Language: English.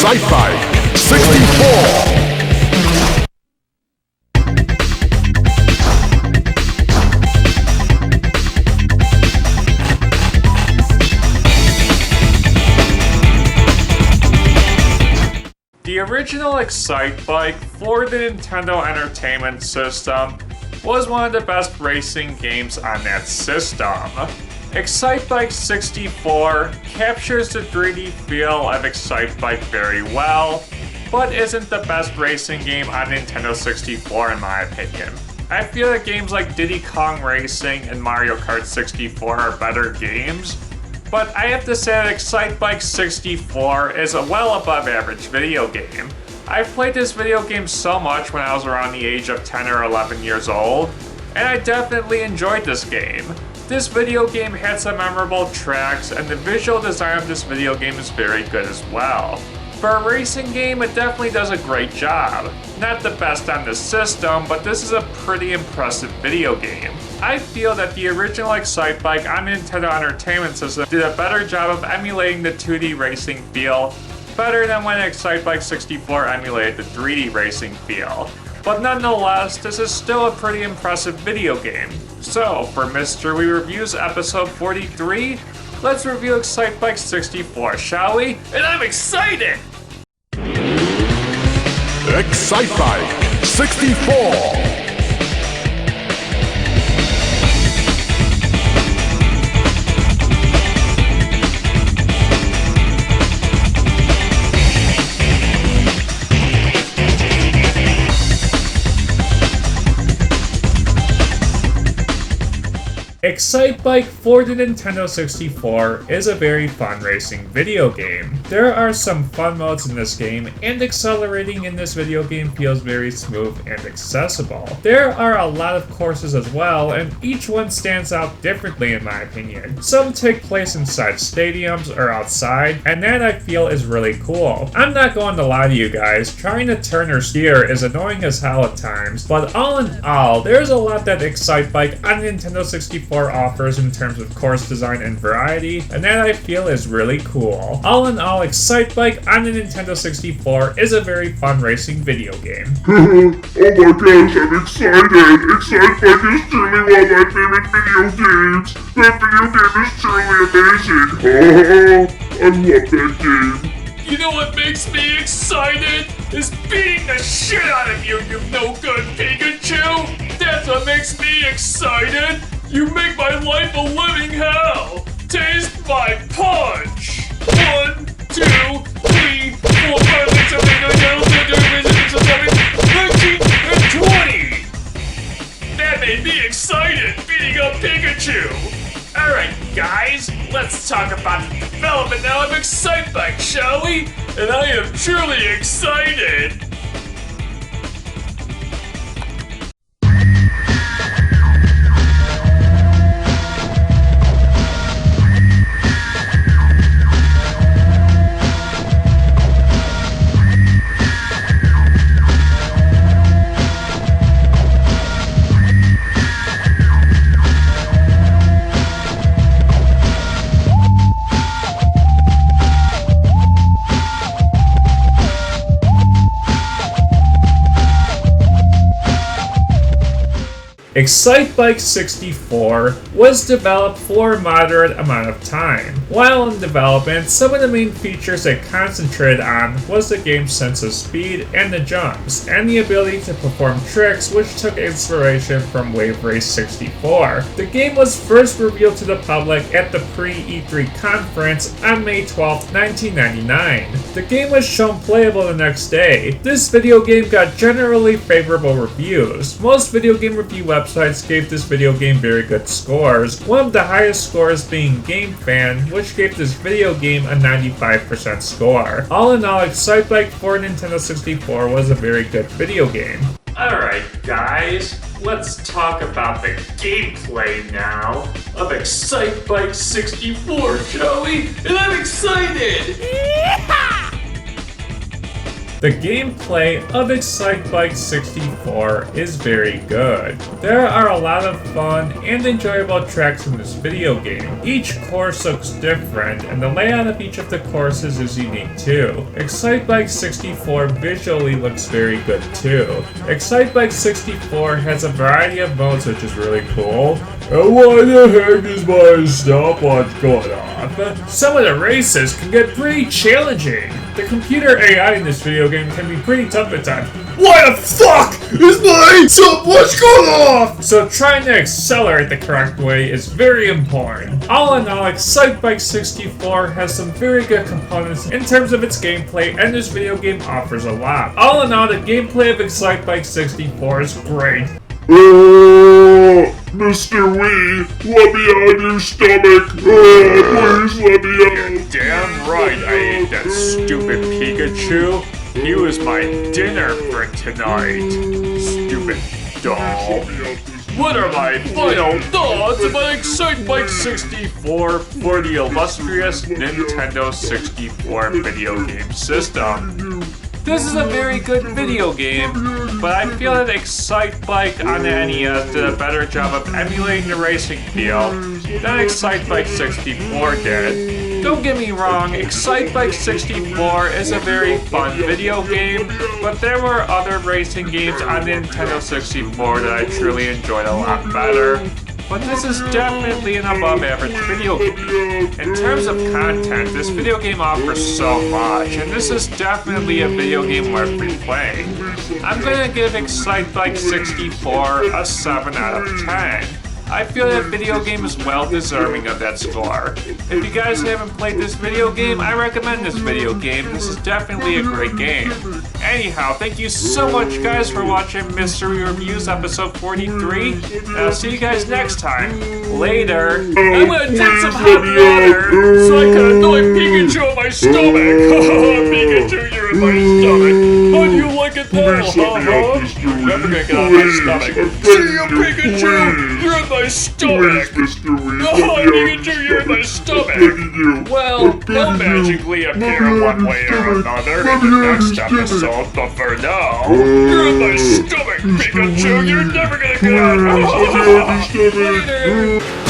Excitebike 64. The original Excitebike for the Nintendo Entertainment System was one of the best racing games on that system. Excitebike 64 captures the 3D feel of Excitebike very well, but isn't the best racing game on Nintendo 64 in my opinion. I feel that games like Diddy Kong Racing and Mario Kart 64 are better games, but I have to say that Excitebike 64 is a well above average video game. I've played this video game so much when I was around the age of 10 or 11 years old, and I definitely enjoyed this game. This video game had some memorable tracks, and the visual design of this video game is very good as well. For a racing game, it definitely does a great job. Not the best on the system, but this is a pretty impressive video game. I feel that the original Excitebike on Nintendo Entertainment System did a better job of emulating the 2D racing feel, better than when Excitebike 64 emulated the 3D racing feel. But nonetheless, this is still a pretty impressive video game. So, for Mr. Wii Reviews episode 43, let's review Excitebike 64, shall we? And I'm excited! Excitebike 64. Excitebike for the Nintendo 64 is a very fun racing video game. There are some fun modes in this game, and accelerating in this video game feels very smooth and accessible. There are a lot of courses as well, and each one stands out differently in my opinion. Some take place inside stadiums or outside, and that I feel is really cool. I'm not going to lie to you guys, trying to turn or steer is annoying as hell at times, but all in all, there's a lot that Excitebike on Nintendo 64 offers in terms of course design and variety, and that I feel is really cool. All in all, Excitebike on the Nintendo 64 is a very fun racing video game. Oh my gosh, I'm excited! Excitebike is truly one of my favorite video games! That video game is truly amazing! Oh, I love that game! You know what makes me excited? Is beating the shit out of you, you no-good Pikachu! That's what makes me excited! You make my life a living hell! Taste my punch! 1, 2, 3, 4, 5, 6, 7, 8, 9, 10, 11, 12, 13, 14, 15, 16, 17, 18, 19, 20! That made me excited, beating up Pikachu! Alright guys, let's talk about the development now of Excitebike, shall we? And I am truly excited! Excitebike 64 was developed for a moderate amount of time. While in development, some of the main features it concentrated on was the game's sense of speed and the jumps, and the ability to perform tricks which took inspiration from Wave Race 64. The game was first revealed to the public at the pre-E3 conference on May 12, 1999. The game was shown playable the next day. This video game got generally favorable reviews. Most video game review websites gave this video game very good scores, one of the highest scores being GameFan, which gave this video game a 95% score. All in all, Excitebike for Nintendo 64 was a very good video game. Alright guys, let's talk about the gameplay now of Excitebike 64, shall we? And I'm excited! The gameplay of Excitebike 64 is very good. There are a lot of fun and enjoyable tracks in this video game. Each course looks different, and the layout of each of the courses is unique too. Excitebike 64 visually looks very good too. Excitebike 64 has a variety of modes, which is really cool. And why the heck is my stopwatch going off? Some of the races can get pretty challenging. The computer AI in this video game can be pretty tough at times. Why the fuck is my stopwatch going off? So trying to accelerate the correct way is very important. All in all, Excitebike 64 has some very good components in terms of its gameplay, and this video game offers a lot. All in all, the gameplay of Excitebike 64 is great. Mr. Wii, let me on your stomach. Please let me on. You're damn right I ate that stupid Pikachu. He was my dinner for tonight. Stupid doll. What are my final thoughts about Excitebike 64 for the illustrious Nintendo 64 video game system? This is a very good video game, but I feel that Excitebike on the NES did a better job of emulating the racing feel than Excitebike 64 did. Don't get me wrong, Excitebike 64 is a very fun video game, but there were other racing games on the Nintendo 64 that I truly enjoyed a lot better. But this is definitely an above average video game. In terms of content, this video game offers so much, and this is definitely a video game worth replaying. I'm gonna give Excitebike 64 a 7 out of 10. I feel that video game is well deserving of that score. If you guys haven't played this video game, I recommend this video game. This is definitely a great game. Anyhow, thank you so much guys for watching Mr Wii Reviews episode 43, and I'll see you guys next time. Later. I'm gonna drink some hot water so I can annoy Pikachu in my stomach. Pikachu, you're in my stomach. How do you like it now? You're never gonna get out of my stomach. See you, Pikachu! You're in my stomach! Mr. Wii, Oh, Pikachu, you're in my stomach! Well, they'll magically appear one way or another in the next episode, but for now, you're in my stomach, Pikachu! You're never gonna get out! Later!